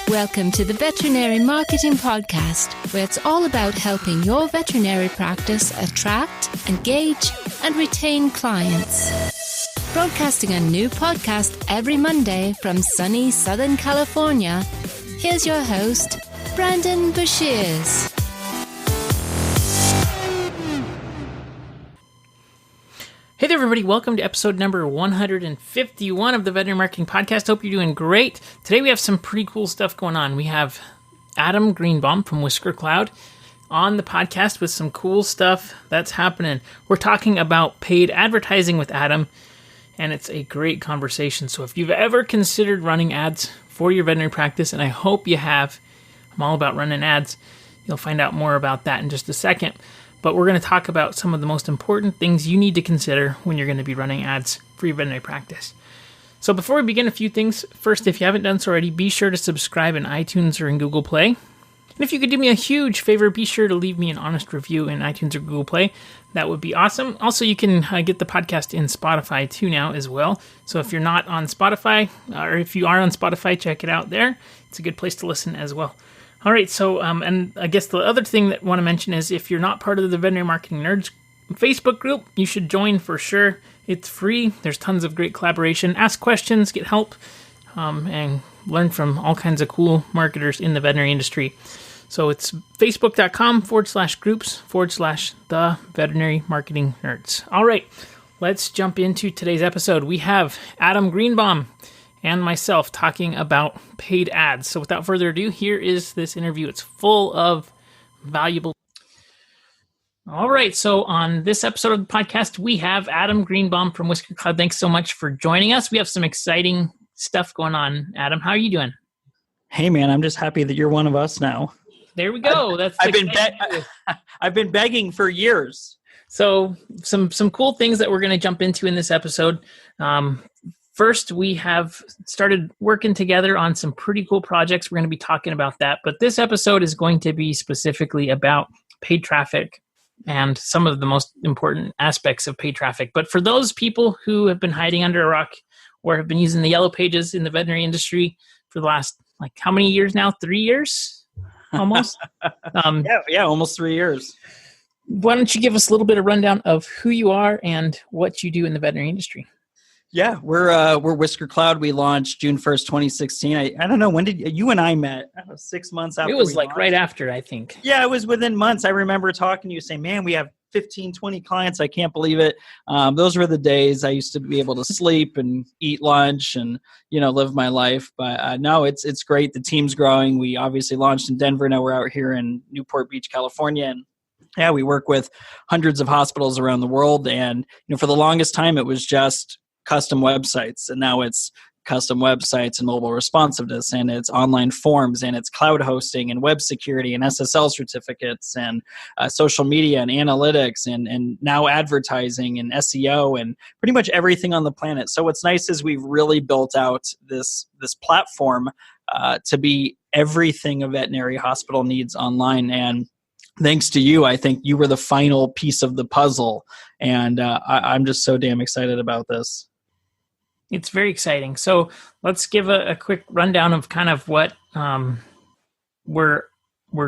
Welcome to the Veterinary Marketing Podcast, where it's all about helping your veterinary practice attract, engage, and retain clients. Broadcasting a new podcast every Monday from sunny Southern California, here's your host, Brandon Bashirs. Hey there, everybody. Welcome to episode number 151 of the Veterinary Marketing Podcast. Hope you're doing great. Today we have some pretty cool stuff going on. We have Adam Greenbaum from Whiskercloud on the podcast with some cool stuff that's happening. We're talking about paid advertising with Adam, and it's a great conversation. So if you've ever considered running ads for your veterinary practice, and I hope you have, I'm all about running ads. You'll find out more about that in just a second. But we're going to talk about some of the most important things you need to consider when you're going to be running ads for your veterinary practice. So before we begin, a few things. First, if you haven't done so already, be sure to subscribe in iTunes or in Google Play. And if you could do me a huge favor, be sure to leave me an honest review in iTunes or Google Play. That would be awesome. Also, you can get the podcast in Spotify too now as well. So if you're not on Spotify, or if you are on Spotify, check it out there. It's a good place to listen as well. All right, so, and I guess the other thing that I want to mention is if you're not part of the Veterinary Marketing Nerds Facebook group, you should join for sure. It's free. There's tons of great collaboration. Ask questions, get help, and learn from all kinds of cool marketers in the veterinary industry. So it's facebook.com/groups/the Veterinary Marketing Nerds. All right, let's jump into today's episode. We have Adam Greenbaum and myself talking about paid ads. So without further ado, here is this interview. It's full of valuable. All right. So on this episode of the podcast, we have Adam Greenbaum from Whiskercloud. Thanks so much for joining us. We have some exciting stuff going on. Adam, how are you doing? Hey man, I'm just happy that you're one of us now. There we go. I've been begging for years. So some cool things that we're going to jump into in this episode. First, we have started working together on some pretty cool projects. We're going to be talking about that. But this episode is going to be specifically about paid traffic and some of the most important aspects of paid traffic. But for those people who have been hiding under a rock or have been using the yellow pages in the veterinary industry for the last, how many years now? 3 years? Almost? Yeah, almost 3 years. Why don't you give us a little bit of rundown of who you are and what you do in the veterinary industry? Yeah, we're Whiskercloud. We launched June 1st, 2016. I don't know, when did you and I met? 6 months after. It was launched. right after, I think. Yeah, it was within months. I remember talking to you saying, man, we have 15, 20 clients. I can't believe it. Those were the days I used to be able to sleep and eat lunch and, live my life. But no, it's great. The team's growing. We obviously launched in Denver. Now we're out here in Newport Beach, California. And yeah, we work with hundreds of hospitals around the world. And, for the longest time, it was just custom websites, and now it's custom websites and mobile responsiveness, and it's online forms, and it's cloud hosting and web security and SSL certificates and social media and analytics and now advertising and SEO and pretty much everything on the planet. So what's nice is we've really built out this platform to be everything a veterinary hospital needs online. And thanks to you, I think you were the final piece of the puzzle, and I'm just so damn excited about this. It's very exciting. So let's give a quick rundown of kind of what we're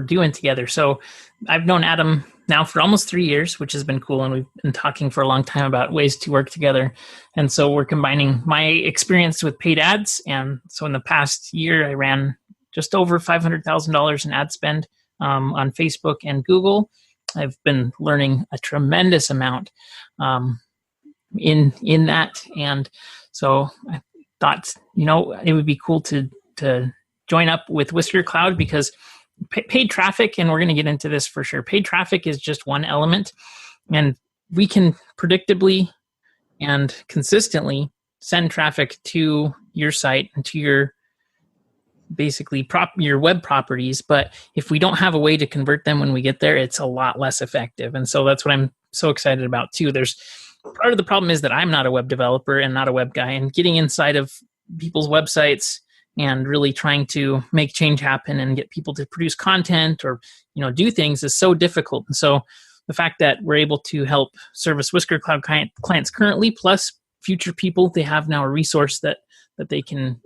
doing together. So I've known Adam now for almost 3 years, which has been cool, and we've been talking for a long time about ways to work together. And so we're combining my experience with paid ads. And so in the past year, I ran just over $500,000 in ad spend on Facebook and Google. I've been learning a tremendous amount in that, and so I thought it would be cool to join up with Whiskercloud because paid traffic, and we're going to get into this for sure. Paid traffic is just one element, and we can predictably and consistently send traffic to your site and to your basically your web properties. But if we don't have a way to convert them when we get there, it's a lot less effective. And so that's what I'm so excited about too. There's part of the problem is that I'm not a web developer and not a web guy, and getting inside of people's websites and really trying to make change happen and get people to produce content or, do things is so difficult. And so the fact that we're able to help service Whiskercloud clients currently, plus future people, they have now a resource that they can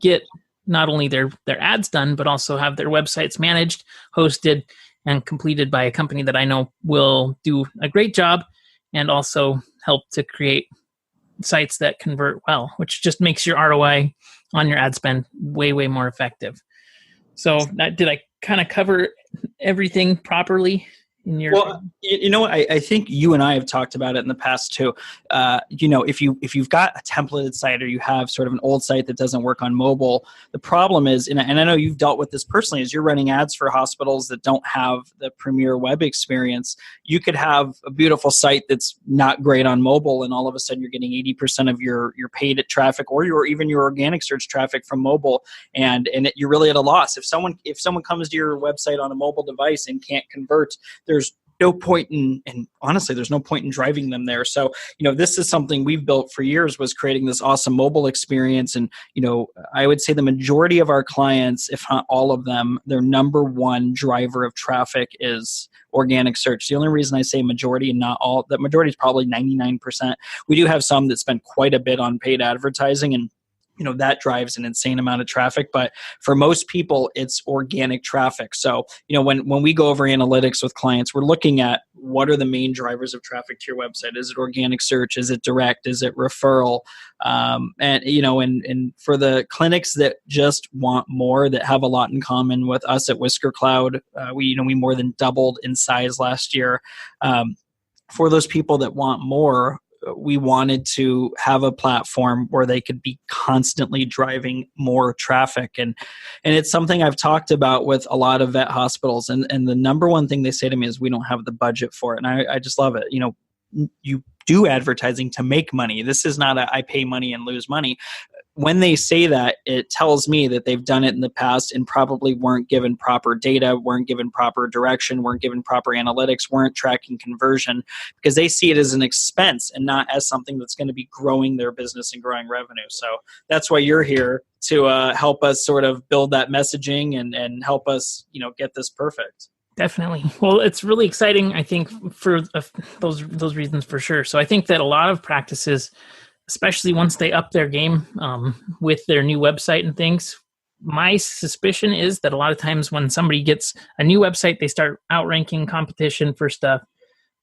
get not only their ads done, but also have their websites managed, hosted, and completed by a company that I know will do a great job and also help to create sites that convert well, which just makes your ROI on your ad spend way, way more effective. So did I kind of cover everything properly in your? Well, you know what? I think you and I have talked about it in the past too. If you've got a templated site or you have sort of an old site that doesn't work on mobile, the problem is, and I know you've dealt with this personally, is you're running ads for hospitals that don't have the premier web experience. You could have a beautiful site that's not great on mobile, and all of a sudden you're getting 80% of your paid traffic or even your organic search traffic from mobile, and you're really at a loss. If someone comes to your website on a mobile device and can't convert, there's no point and honestly, there's no point in driving them there. So, this is something we've built for years, was creating this awesome mobile experience. And, I would say the majority of our clients, if not all of them, their number one driver of traffic is organic search. The only reason I say majority and not all, that majority is probably 99%. We do have some that spend quite a bit on paid advertising, and that drives an insane amount of traffic. But for most people, it's organic traffic. So, when we go over analytics with clients, we're looking at what are the main drivers of traffic to your website. Is it organic search? Is it direct? Is it referral? And for the clinics that just want more, that have a lot in common with us at Whiskercloud, we more than doubled in size last year. For those people that want more, we wanted to have a platform where they could be constantly driving more traffic. And it's something I've talked about with a lot of vet hospitals. And the number one thing they say to me is, we don't have the budget for it. And I just love it. You do advertising to make money. This is not I pay money and lose money. When they say that, it tells me that they've done it in the past and probably weren't given proper data, weren't given proper direction, weren't given proper analytics, weren't tracking conversion, because they see it as an expense and not as something that's going to be growing their business and growing revenue. So that's why you're here, to help us sort of build that messaging and help us, get this perfect. Definitely. Well, it's really exciting, I think, for those reasons for sure. So I think that a lot of practices, especially once they up their game with their new website and things, my suspicion is that a lot of times when somebody gets a new website, they start outranking competition for stuff.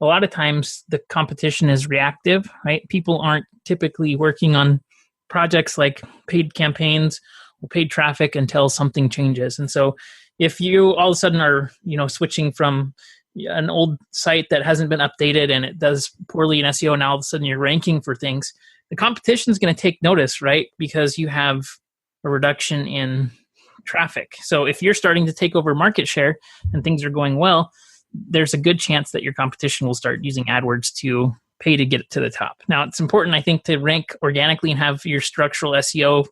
A lot of times the competition is reactive, right? People aren't typically working on projects like paid campaigns or paid traffic until something changes. And so if you all of a sudden are, switching from an old site that hasn't been updated and it does poorly in SEO, and all of a sudden you're ranking for things, the competition is going to take notice, right? Because you have a reduction in traffic. So if you're starting to take over market share and things are going well, there's a good chance that your competition will start using AdWords to pay to get it to the top. Now, it's important, I think, to rank organically and have your structural SEO,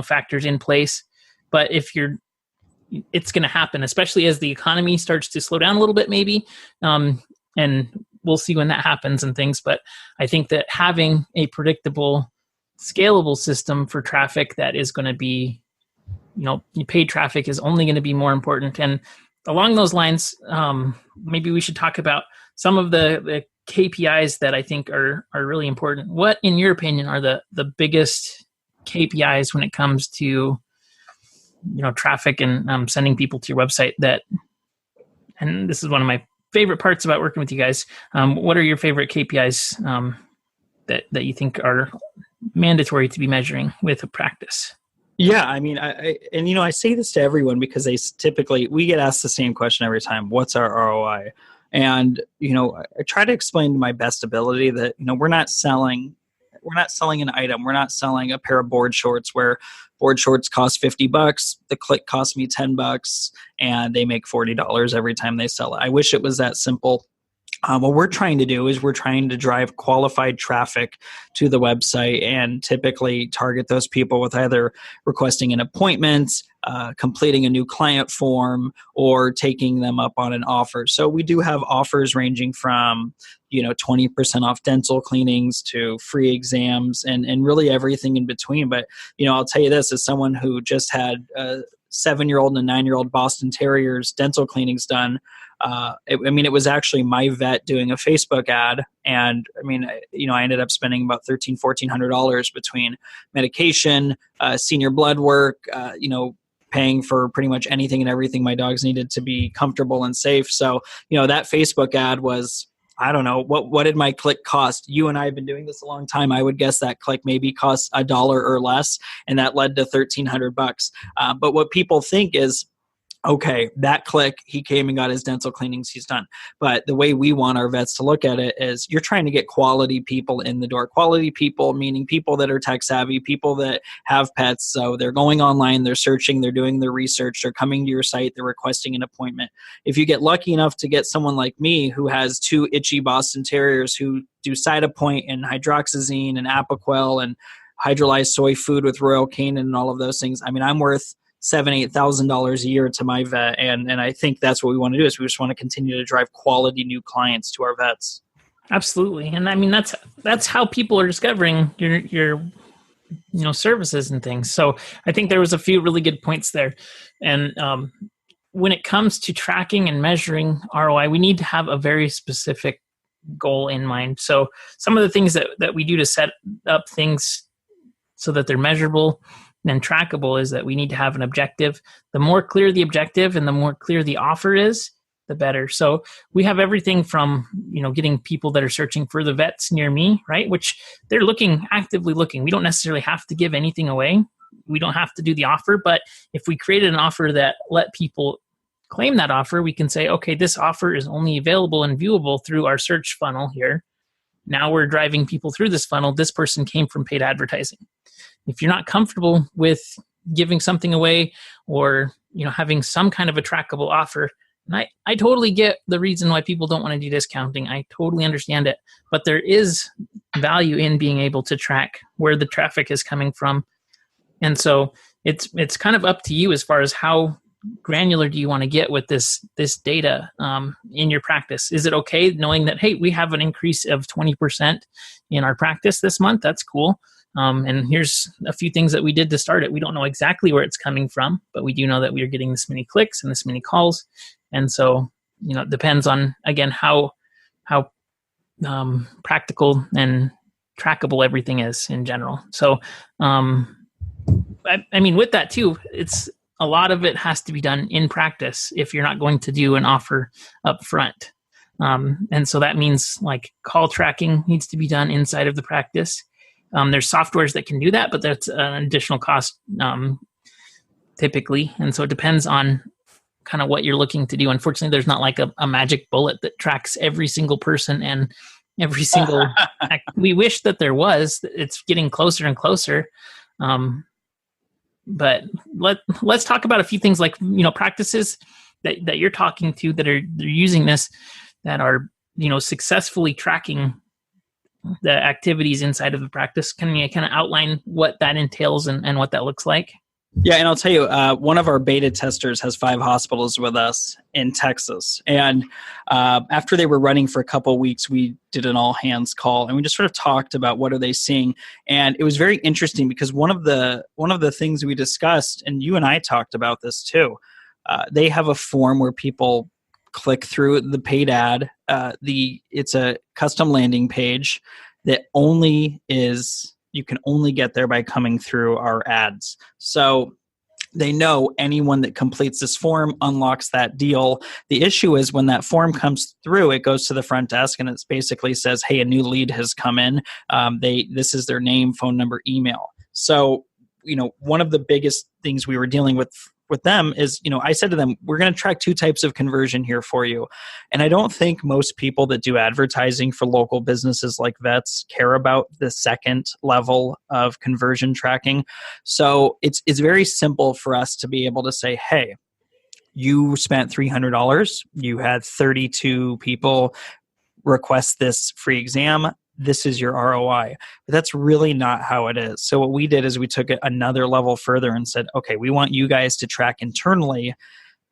factors in place. But it's going to happen, especially as the economy starts to slow down a little bit, maybe. And we'll see when that happens and things. But I think that having a predictable, scalable system for traffic that is going to be, paid traffic is only going to be more important. And along those lines, maybe we should talk about some of the KPIs that I think are really important. What, in your opinion, are the biggest KPIs when it comes to traffic and sending people to your website? And this is one of my favorite parts about working with you guys. What are your favorite KPIs that you think are mandatory to be measuring with a practice? Yeah, I mean, I say this to everyone because we get asked the same question every time. What's our ROI? And, I try to explain to my best ability that, we're not selling an item. We're not selling a pair of board shorts where board shorts cost $50. The click costs me $10 and they make $40 every time they sell it. I wish it was that simple. What we're trying to do is we're trying to drive qualified traffic to the website and typically target those people with either requesting an appointment, completing a new client form, or taking them up on an offer. So we do have offers ranging from 20% off dental cleanings to free exams and really everything in between. But, I'll tell you this, as someone who just had 7-year-old and a 9-year-old Boston Terrier's dental cleanings done. It was actually my vet doing a Facebook ad. And I ended up spending about $1,400 between medication, senior blood work, paying for pretty much anything and everything my dogs needed to be comfortable and safe. So, that Facebook ad was, I don't know, what did my click cost? You and I have been doing this a long time. I would guess that click maybe costs $1 or less, and that led to $1,300. But what people think is, okay, that click, he came and got his dental cleanings, he's done. But the way we want our vets to look at it is you're trying to get quality people in the door. Quality people, meaning people that are tech savvy, people that have pets. So they're going online, they're searching, they're doing their research, they're coming to your site, they're requesting an appointment. If you get lucky enough to get someone like me who has 2 itchy Boston Terriers who do Cytopoint and hydroxyzine and Apoquel and hydrolyzed soy food with Royal Canin and all of those things, I'm worth $7,000-8,000 a year to my vet, and I think that's what we want to do. Is we just want to continue to drive quality new clients to our vets. Absolutely, and that's how people are discovering your services and things. So I think there was a few really good points there, and when it comes to tracking and measuring ROI, we need to have a very specific goal in mind. So some of the things that we do to set up things so that they're measurable and trackable is that we need to have an objective. The more clear the objective and the more clear the offer is, the better. So we have everything from, getting people that are searching for the vets near me, right? Which they're actively looking. We don't necessarily have to give anything away. We don't have to do the offer, but if we created an offer that let people claim that offer, we can say, okay, this offer is only available and viewable through our search funnel here. Now we're driving people through this funnel. This person came from paid advertising. If you're not comfortable with giving something away or having some kind of a trackable offer, and I totally get the reason why people don't want to do discounting. I totally understand it. But there is value in being able to track where the traffic is coming from. And so it's kind of up to you as far as how granular do you want to get with this data in your practice. Is it okay knowing that, hey, we have an increase of 20% in our practice this month? That's cool. And here's a few things that we did to start it. We don't know exactly where it's coming from, but we do know that we are getting this many clicks and this many calls. And so, it depends on, again, how practical and trackable everything is in general. So, with that too, it's a lot of it has to be done in practice if you're not going to do an offer up front. And so that means like call tracking needs to be done inside of the practice. There's softwares that can do that, but that's an additional cost typically. And so it depends on kind of what you're looking to do. Unfortunately, there's not like a magic bullet that tracks every single person and every single we wish that there was. It's getting closer and closer. But let's talk about a few things like, practices that you're talking to they're using this, that are, successfully tracking the activities inside of the practice. Can you kind of outline what that entails and what that looks like? Yeah, and I'll tell you, one of our beta testers has 5 hospitals with us in Texas. And after they were running for a couple of weeks, we did an all-hands call, and we just sort of talked about what are they seeing. And it was very interesting because one of the things we discussed, and you and I talked about this too, they have a form where people click through the paid ad. It's a custom landing page that you can only get there by coming through our ads. So they know anyone that completes this form unlocks that deal. The issue is when that form comes through, it goes to the front desk and it basically says, hey, a new lead has come in. This is their name, phone number, email. So, one of the biggest things we were dealing with them is, I said to them, we're going to track 2 types of conversion here for you. And I don't think most people that do advertising for local businesses like vets care about the second level of conversion tracking. So it's very simple for us to be able to say, hey, you spent $300. You had 32 people request this free exam. This is your ROI. But that's really not how it is. So what we did is we took it another level further and said, okay, we want you guys to track internally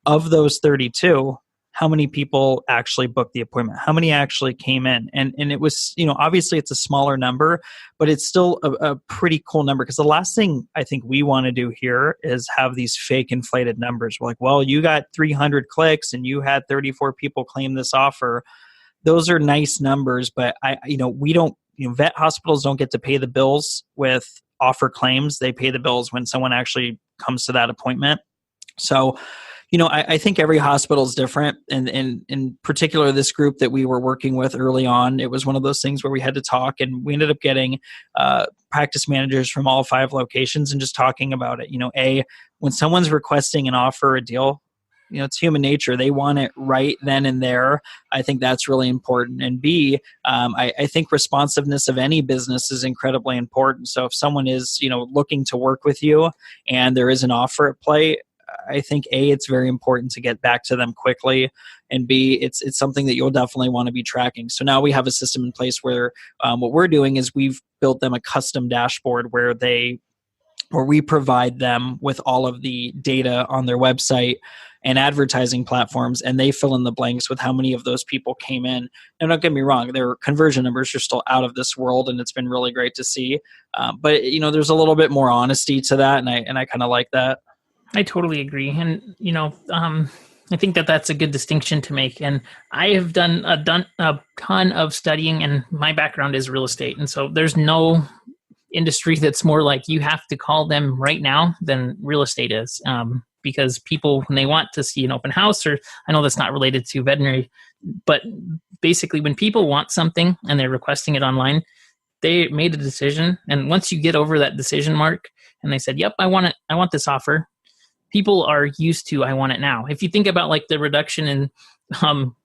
of those 32, how many people actually booked the appointment, how many actually came in. And it was, obviously it's a smaller number, but it's still a pretty cool number, because the last thing I think we want to do here is have these fake inflated numbers. We're like, well, you got 300 clicks and you had 34 people claim this offer. Those are nice numbers, but we don't, vet hospitals don't get to pay the bills with offer claims. They pay the bills when someone actually comes to that appointment. So, I think every hospital is different. And in particular, this group that we were working with early on, it was one of those things where we had to talk, and we ended up getting practice managers from all 5 locations and just talking about it. When someone's requesting an offer, a deal, it's human nature. They want it right then and there. I think that's really important. And B, I think responsiveness of any business is incredibly important. So if someone is, looking to work with you and there is an offer at play, I think A, it's very important to get back to them quickly, and B, it's something that you'll definitely want to be tracking. So now we have a system in place where what we're doing is we've built them a custom dashboard where we provide them with all of the data on their website and advertising platforms, and they fill in the blanks with how many of those people came in. And don't get me wrong, their conversion numbers are still out of this world, and it's been really great to see. But there's a little bit more honesty to that, and I kind of like that. I totally agree. And, I think that that's a good distinction to make. And I have done a ton of studying, and my background is real estate. And so there's no industry that's more like you have to call them right now than real estate is. Because people, when they want to see an open house, or I know that's not related to veterinary, but basically when people want something and they're requesting it online, they made a decision. And once you get over that decision mark and they said, yep, I want it, I want this offer, people are used to, I want it now. If you think about like the reduction in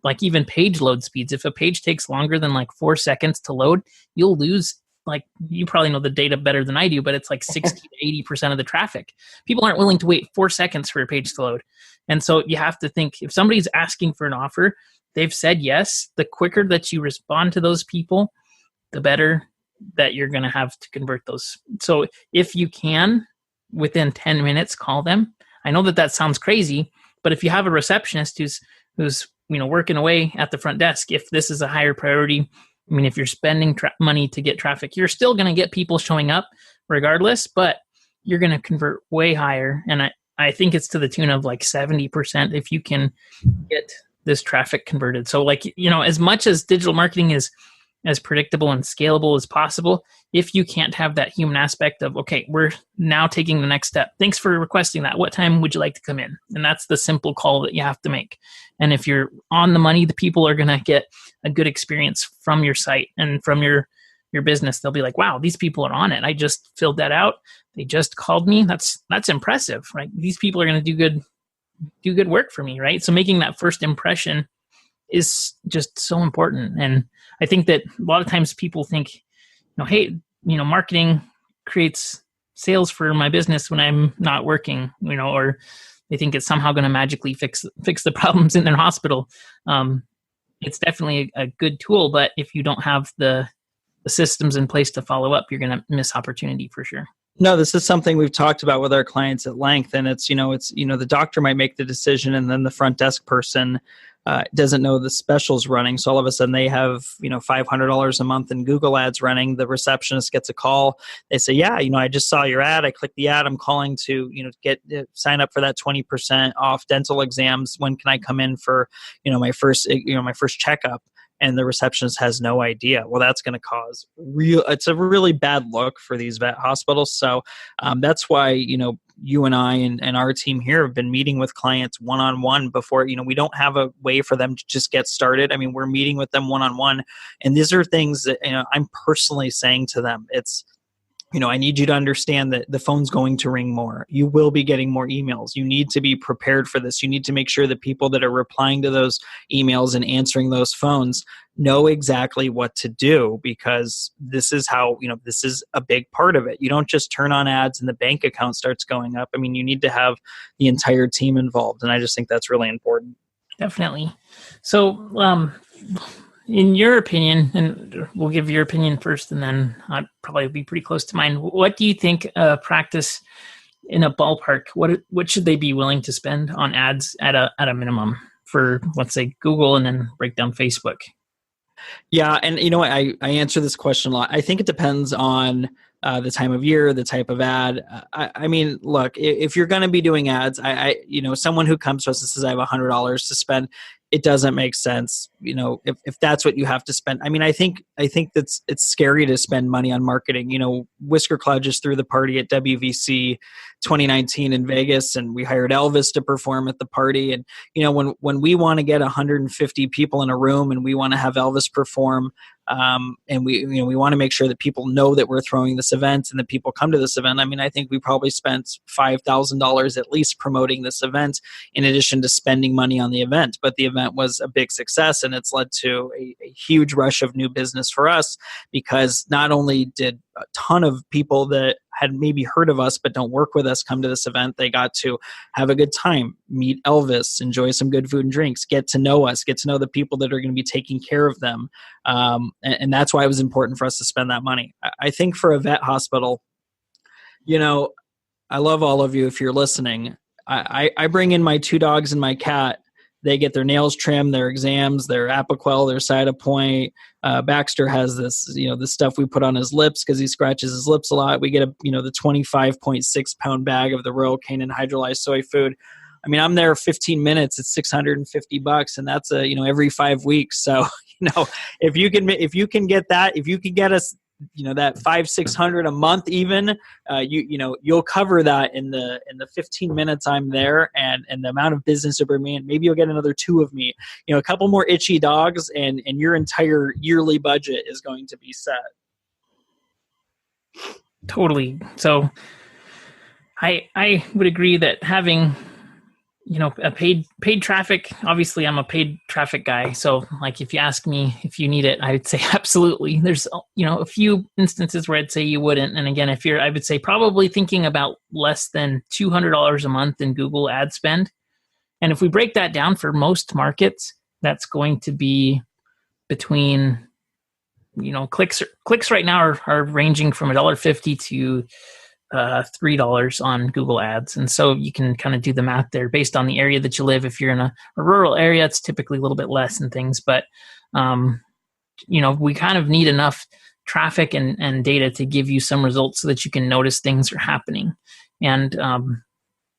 like even page load speeds, if a page takes longer than like 4 seconds to load, you'll lose, like, you probably know the data better than I do, but it's like 60 to 80% of the traffic. People aren't willing to wait 4 seconds for a page to load. And so you have to think, if somebody's asking for an offer, they've said yes, the quicker that you respond to those people, the better that you're going to have to convert those. So if you can, within 10 minutes, call them. I know that sounds crazy, but if you have a receptionist who's working away at the front desk, if this is a higher priority, I mean, if you're spending money to get traffic, you're still going to get people showing up regardless, but you're going to convert way higher. And I think it's to the tune of like 70% if you can get this traffic converted. So like, as much as digital marketing is as predictable and scalable as possible, if you can't have that human aspect of, okay, we're now taking the next step. Thanks for requesting that. What time would you like to come in? And that's the simple call that you have to make. And if you're on the money, the people are going to get a good experience from your site and from your business. They'll be like, wow, these people are on it. I just filled that out. They just called me. That's impressive, right? These people are going to do good work for me, right? So making that first impression is just so important. And I think that a lot of times people think, hey, marketing creates sales for my business when I'm not working, or they think it's somehow going to magically fix the problems in their hospital. It's definitely a good tool, but if you don't have the systems in place to follow up, you're going to miss opportunity for sure. No, this is something we've talked about with our clients at length, and it's the doctor might make the decision, and then the front desk person doesn't know the specials running. So all of a sudden they have, $500 a month in Google ads running. The receptionist gets a call. They say, yeah, I just saw your ad. I clicked the ad. I'm calling to, sign up for that 20% off dental exams. When can I come in for, my first checkup? And the receptionist has no idea. Well, that's going to cause it's a really bad look for these vet hospitals. So that's why, you and I and our team here have been meeting with clients one-on-one before, we don't have a way for them to just get started. I mean, we're meeting with them one-on-one, and these are things that, I'm personally saying to them. It's, I need you to understand that the phone's going to ring more. You will be getting more emails. You need to be prepared for this. You need to make sure that people that are replying to those emails and answering those phones know exactly what to do, because this is how, this is a big part of it. You don't just turn on ads and the bank account starts going up. I mean, you need to have the entire team involved. And I just think that's really important. Definitely. So, in your opinion, and we'll give your opinion first, and then I'd probably be pretty close to mine. What do you think a practice in a ballpark? What should they be willing to spend on ads at a minimum for, let's say, Google, and then break down Facebook? Yeah. And you know what? I answer this question a lot. I think it depends on the time of year, the type of ad. I mean, look, if you're going to be doing ads, someone who comes to us and says, I have $100 to spend, it doesn't make sense. If that's what you have to spend. I mean, I think it's scary to spend money on marketing. Whiskercloud just threw the party at WVC 2019 in Vegas, and we hired Elvis to perform at the party. And, when we want to get 150 people in a room and we want to have Elvis perform, and we want to make sure that people know that we're throwing this event and that people come to this event. I mean, I think we probably spent $5,000 at least promoting this event in addition to spending money on the event. But the event was a big success, and it's led to a huge rush of new business for us, because not only did a ton of people that had maybe heard of us but don't work with us come to this event, they got to have a good time, meet Elvis, enjoy some good food and drinks, get to know us, get to know the people that are going to be taking care of them. And that's why it was important for us to spend that money. I think for a vet hospital, I love all of you if you're listening. I bring in my 2 dogs and my cat. They get their nails trimmed, their exams, their Apoquel, their Cytopoint. Baxter has this, this stuff we put on his lips because he scratches his lips a lot. We get the 25.6 pound bag of the Royal Canin hydrolyzed soy food. I mean, I'm there 15 minutes. It's $650, and that's every 5 weeks. So, if you can get that, if you can get us, that $500-600 a month, even, you'll cover that in the 15 minutes I'm there, and the amount of business to bring me in. Maybe you'll get another 2 of me, a couple more itchy dogs, and your entire yearly budget is going to be set. Totally. So I would agree that having, a paid traffic, obviously I'm a paid traffic guy. So like, if you ask me if you need it, I would say absolutely. There's, a few instances where I'd say you wouldn't. And again, I would say probably thinking about less than $200 a month in Google ad spend. And if we break that down for most markets, that's going to be between, clicks right now are ranging from $1.50 to $3 on Google Ads. And so you can kind of do the math there based on the area that you live. If you're in a rural area, it's typically a little bit less and things, but we kind of need enough traffic and data to give you some results so that you can notice things are happening. And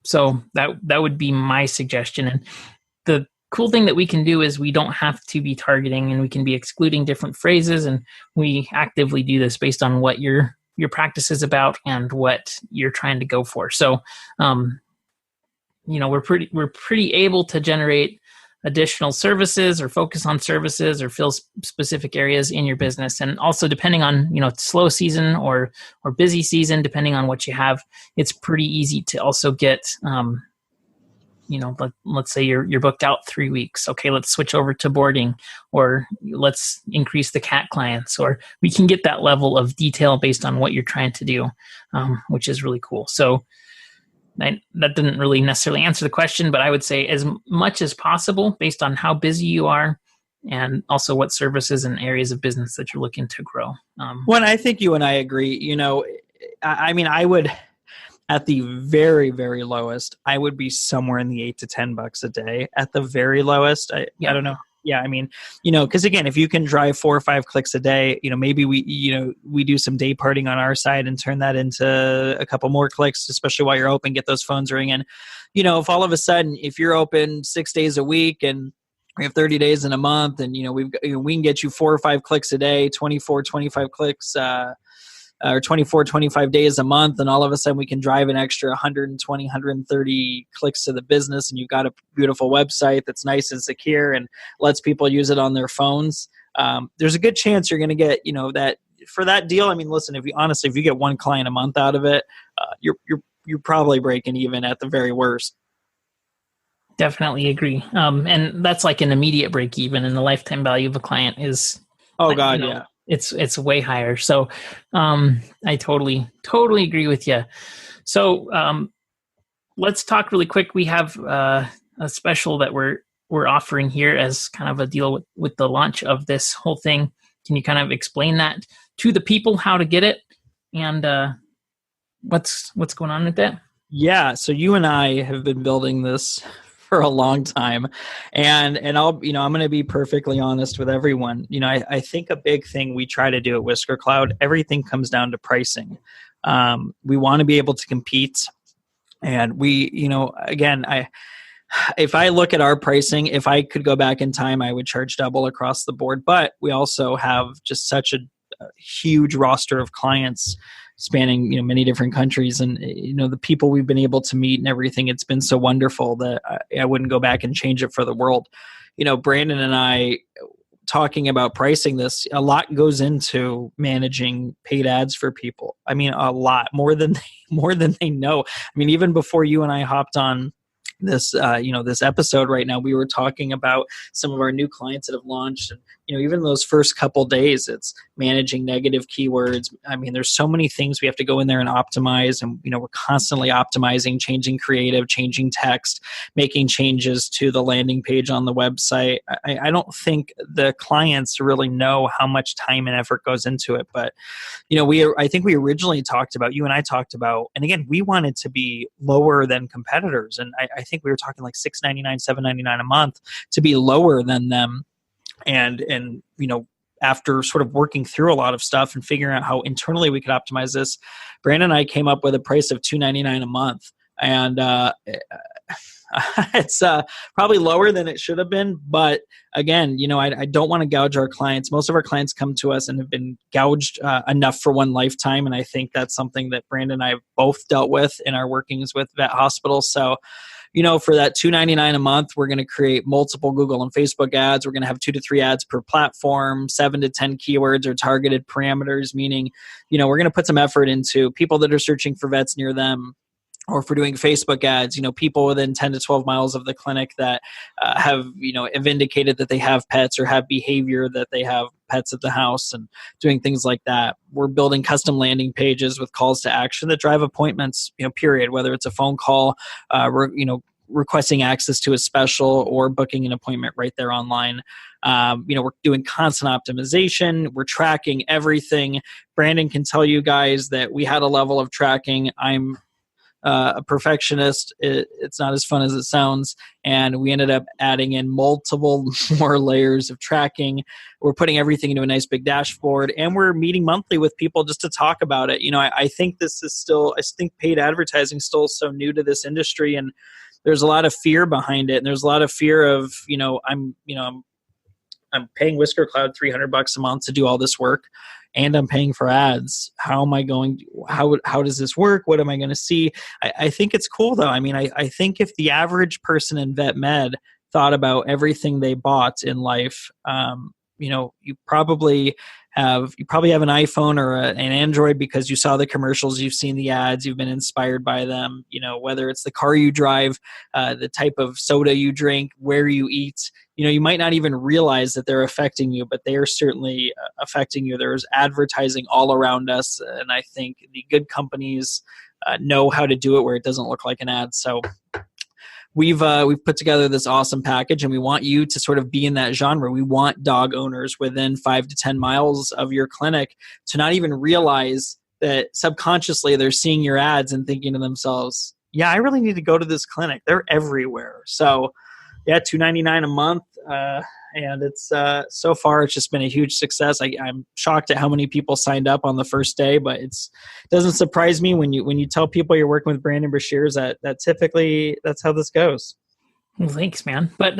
so that would be my suggestion. And the cool thing that we can do is we don't have to be targeting, and we can be excluding different phrases, and we actively do this based on what your practice is about and what you're trying to go for. So, we're pretty able to generate additional services or focus on services or fill specific areas in your business. And also depending on, slow season or busy season, depending on what you have, it's pretty easy to also get, let's say you're booked out 3 weeks. Okay, let's switch over to boarding, or let's increase the cat clients, or we can get that level of detail based on what you're trying to do, which is really cool. So that didn't really necessarily answer the question, but I would say as much as possible based on how busy you are and also what services and areas of business that you're looking to grow. Well, I think you and I agree. I would, at the very, very lowest, I would be somewhere in the $8 to $10 a day at the very lowest. I don't know. Yeah. Because again, if you can drive 4 or 5 clicks a day, maybe we do some day parting on our side and turn that into a couple more clicks, especially while you're open, get those phones ringing. If all of a sudden, if you're open 6 days a week and we have 30 days in a month, and, we can get you 4 or 5 clicks a day, 24, 25 clicks, or 24, 25 days a month, and all of a sudden we can drive an extra 120, 130 clicks to the business, and you've got a beautiful website that's nice and secure and lets people use it on their phones. There's a good chance you're going to get, that for that deal. Listen, if you get 1 client a month out of it, you're probably breaking even at the very worst. Definitely agree. And that's like an immediate break even, and the lifetime value of a client is, yeah. It's way higher. So I totally agree with you. So let's talk really quick. We have a special that we're offering here as kind of a deal with the launch of this whole thing. Can you kind of explain that to the people, how to get it, and what's going on with that? Yeah. So you and I have been building this for a long time. And I'm going to be perfectly honest with everyone. I think a big thing we try to do at Whiskercloud, everything comes down to pricing. We want to be able to compete. And if I look at our pricing, if I could go back in time, I would charge double across the board. But we also have just such a huge roster of clients spanning many different countries, and the people we've been able to meet and everything. It's been so wonderful that I wouldn't go back and change it for the world. Brandon and I talking about pricing this, a lot goes into managing paid ads for people. I mean, a lot more than they know. I mean, even before you and I hopped on this this episode right now, we were talking about some of our new clients that have launched, and even those first couple days, it's managing negative keywords. I mean, there's so many things we have to go in there and optimize, and we're constantly optimizing, changing creative, changing text, making changes to the landing page on the website. I don't think the clients really know how much time and effort goes into it, but I think we originally talked about, you and I talked about, and again, we wanted to be lower than competitors, and I think we were talking like $6.99, $7.99 a month to be lower than them. And after sort of working through a lot of stuff and figuring out how internally we could optimize this, Brandon and I came up with a price of $2.99 a month. And it's probably lower than it should have been. But again, I don't want to gouge our clients. Most of our clients come to us and have been gouged enough for one lifetime. And I think that's something that Brandon and I have both dealt with in our workings with vet hospitals. So for that $2.99 a month, we're going to create multiple Google and Facebook ads. We're going to have 2 to 3 ads per platform, 7 to 10 keywords or targeted parameters, meaning, we're going to put some effort into people that are searching for vets near them. Or if we're doing Facebook ads, people within 10 to 12 miles of the clinic that have indicated that they have pets or have behavior that they have pets at the house, and doing things like that. We're building custom landing pages with calls to action that drive appointments, period, whether it's a phone call, requesting access to a special or booking an appointment right there online. We're doing constant optimization. We're tracking everything. Brandon can tell you guys that we had a level of tracking. I'm a perfectionist. It's not as fun as it sounds. And we ended up adding in multiple more layers of tracking. We're putting everything into a nice big dashboard, and we're meeting monthly with people just to talk about it. I think this is still, I think paid advertising is still so new to this industry, and there's a lot of fear behind it. And there's a lot of fear of, I'm paying Whiskercloud $300 a month to do all this work, and I'm paying for ads. How am I going? How does this work? What am I going to see? I think it's cool though. I mean, I think if the average person in vet med thought about everything they bought in life, you probably have an iPhone or an Android because you saw the commercials, you've seen the ads, you've been inspired by them. Whether it's the car you drive, the type of soda you drink, where you eat. You might not even realize that they're affecting you, but they are certainly affecting you. There's advertising all around us, and I think the good companies know how to do it where it doesn't look like an ad. So we've put together this awesome package, and we want you to sort of be in that genre. We want dog owners within 5 to 10 miles of your clinic to not even realize that subconsciously they're seeing your ads and thinking to themselves, yeah, I really need to go to this clinic. They're everywhere. So yeah, $2.99 a month. And it's so far it's just been a huge success. I'm shocked at how many people signed up on the first day, but it doesn't surprise me when you tell people you're working with Brandon Brashears that typically that's how this goes. Well, thanks, man. But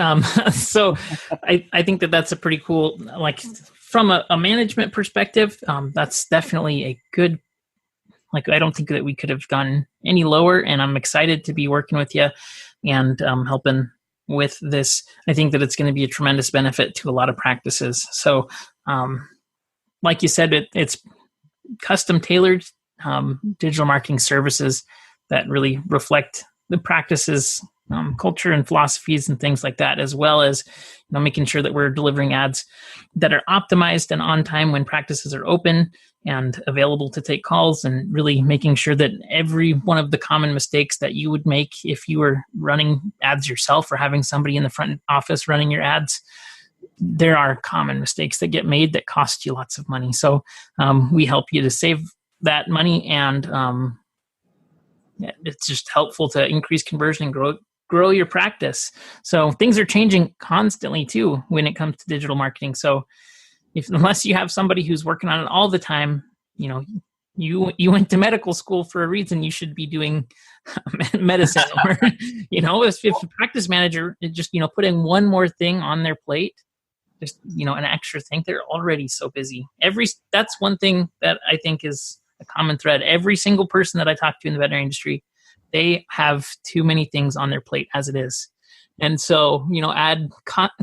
so I think that's a pretty cool, like from a management perspective, that's definitely a good, like, I don't think that we could have gone any lower, and I'm excited to be working with you and helping with this. I think that it's going to be a tremendous benefit to a lot of practices. So, like you said, it's custom tailored digital marketing services that really reflect the practices, culture and philosophies and things like that, as well as making sure that we're delivering ads that are optimized and on time when practices are open and available to take calls, and really making sure that every one of the common mistakes that you would make if you were running ads yourself or having somebody in the front office running your ads, there are common mistakes that get made that cost you lots of money. So we help you to save that money, and it's just helpful to increase conversion and grow grow your practice. So things are changing constantly too when it comes to digital marketing. So unless you have somebody who's working on it all the time, you went to medical school for a reason. You should be doing medicine, or if a practice manager is just putting one more thing on their plate, just an extra thing, they're already so busy. That's one thing that I think is a common thread. Every single person that I talk to in the veterinary industry, they have too many things on their plate as it is. And so, add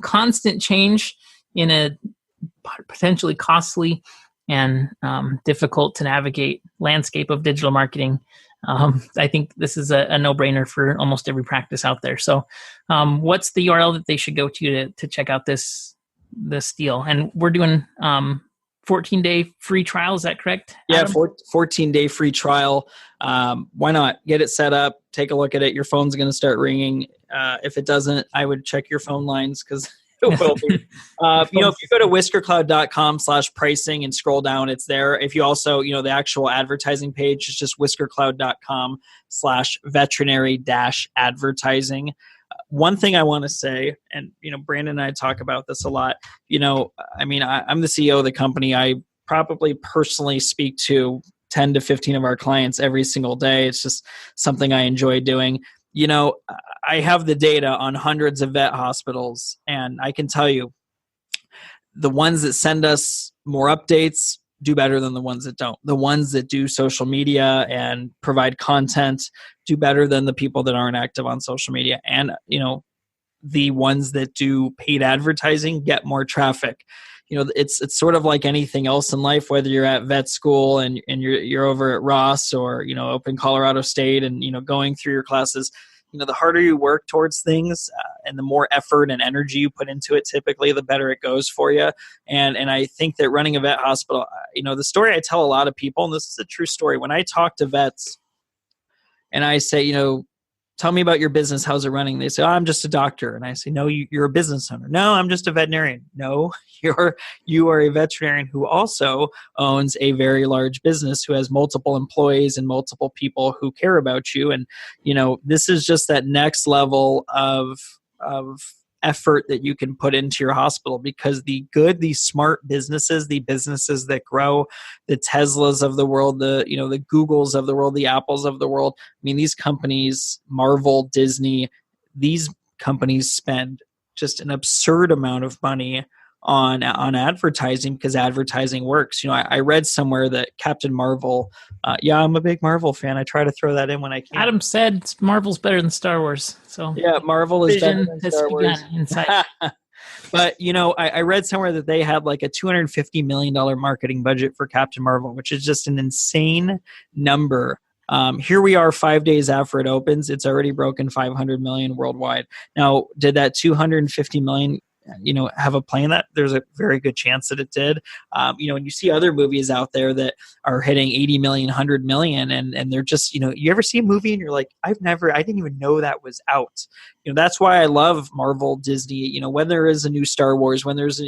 constant change in a potentially costly and difficult to navigate landscape of digital marketing. I think this is a no-brainer for almost every practice out there. So what's the URL that they should go to check out this deal? And we're doing 14-day free trial. Is that correct, Adam? Yeah, 14-day free trial. Why not get it set up? Take a look at it. Your phone's going to start ringing. If it doesn't, I would check your phone lines because it will be. If you go to whiskercloud.com/pricing and scroll down, it's there. If you also, the actual advertising page is just whiskercloud.com/veterinary-advertising. One thing I want to say, and Brandon and I talk about this a lot. I'm the CEO of the company. I probably personally speak to 10 to 15 of our clients every single day. It's just something I enjoy doing. I have the data on hundreds of vet hospitals, and I can tell you the ones that send us more updates do better than the ones that don't. The ones that do social media and provide content do better than the people that aren't active on social media. And, the ones that do paid advertising get more traffic. It's sort of like anything else in life, whether you're at vet school and you're over at Ross or, Open Colorado State and, going through your classes. The harder you work towards things and the more effort and energy you put into it, typically the better it goes for you. And I think that running a vet hospital, the story I tell a lot of people, and this is a true story, when I talk to vets and I say, tell me about your business, how's it running? They say, I'm just a doctor. And I say, no, you're a business owner. No, I'm just a veterinarian. No, you are a veterinarian who also owns a very large business, who has multiple employees and multiple people who care about you. And, this is just that next level of effort that you can put into your hospital, because the smart businesses, the businesses that grow, the Teslas of the world, the Googles of the world, the Apples of the world. These companies, Marvel, Disney, these companies spend just an absurd amount of money on advertising because advertising works. I read somewhere that Captain Marvel, I'm a big Marvel fan. I try to throw that in when I can. Adam said Marvel's better than Star Wars. So yeah, Marvel is better than Star Wars. But, I read somewhere that they had like a $250 million marketing budget for Captain Marvel, which is just an insane number. Here we are 5 days after it opens. It's already broken 500 million worldwide. Now, did that 250 million have a play in that? There's a very good chance that it did. And you see other movies out there that are hitting 80 million, 100 million, and they're just, you ever see a movie and you're like, I didn't even know that was out. That's why I love Marvel, Disney, when there is a new Star Wars, when there's,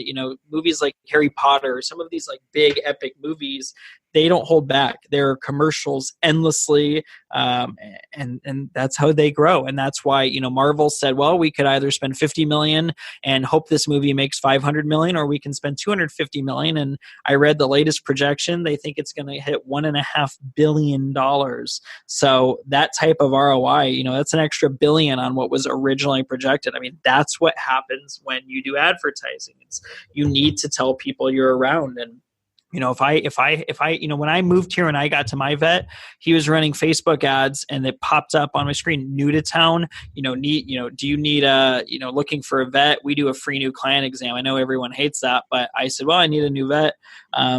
movies like Harry Potter, some of these like big epic movies, they don't hold back. There are commercials endlessly, and that's how they grow. And that's why, Marvel said, well, we could either spend 50 million and hope this movie makes 500 million, or we can spend 250 million. And I read the latest projection. They think it's going to hit $1.5 billion. So that type of ROI, that's an extra billion on what was originally projected. That's what happens when you do advertising. You need to tell people you're around. And if I, when I moved here and I got to my vet, he was running Facebook ads and it popped up on my screen, new to town, do you need looking for a vet? We do a free new client exam. I know everyone hates that, but I said, well, I need a new vet. I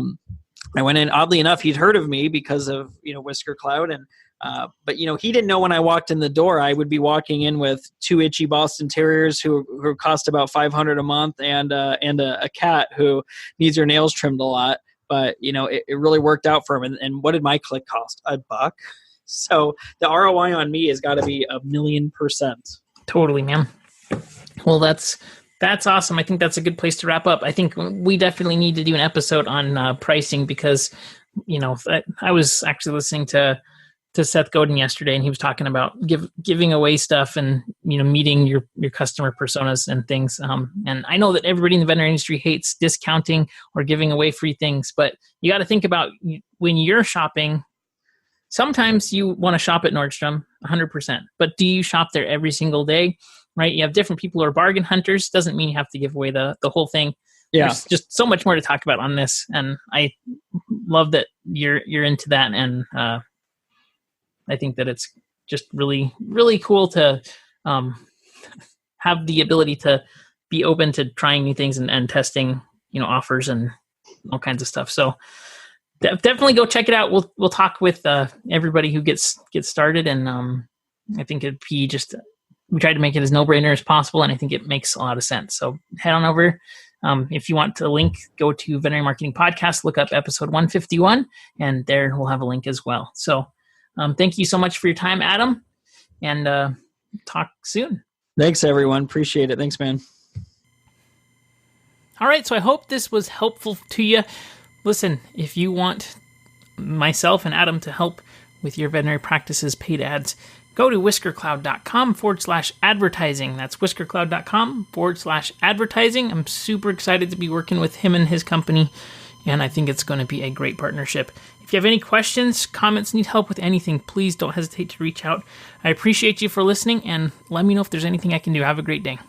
went in, oddly enough, he'd heard of me because of, Whiskercloud. And, but he didn't know when I walked in the door, I would be walking in with 2 itchy Boston Terriers who cost about $500 a month and a cat who needs her nails trimmed a lot. But, it really worked out for him. And what did my click cost? $1. So the ROI on me has got to be 1,000,000%. Totally, man. Well, that's awesome. I think that's a good place to wrap up. I think we definitely need to do an episode on pricing because, I was actually listening to to Seth Godin yesterday, and he was talking about giving away stuff and, meeting your customer personas and things. And I know that everybody in the veterinary industry hates discounting or giving away free things, but you got to think about when you're shopping. Sometimes you want to shop at Nordstrom 100%, but do you shop there every single day? Right? You have different people who are bargain hunters. Doesn't mean you have to give away the whole thing. Yeah. There's just so much more to talk about on this, and I love that you're into that, and I think that it's just really, really cool to have the ability to be open to trying new things and testing, offers and all kinds of stuff. So definitely go check it out. We'll talk with everybody who gets started, and I think it'd be we tried to make it as no-brainer as possible, and I think it makes a lot of sense. So head on over. If you want to link, go to Veterinary Marketing Podcast, look up episode 151, and there we'll have a link as well. So thank you so much for your time, Adam, and talk soon. Thanks, everyone. Appreciate it. Thanks, man. All right, so I hope this was helpful to you. Listen, if you want myself and Adam to help with your veterinary practice's paid ads, go to whiskercloud.com/advertising. That's whiskercloud.com/advertising. I'm super excited to be working with him and his company, and I think it's going to be a great partnership. If you have any questions, comments, need help with anything, please don't hesitate to reach out. I appreciate you for listening, and let me know if there's anything I can do. Have a great day.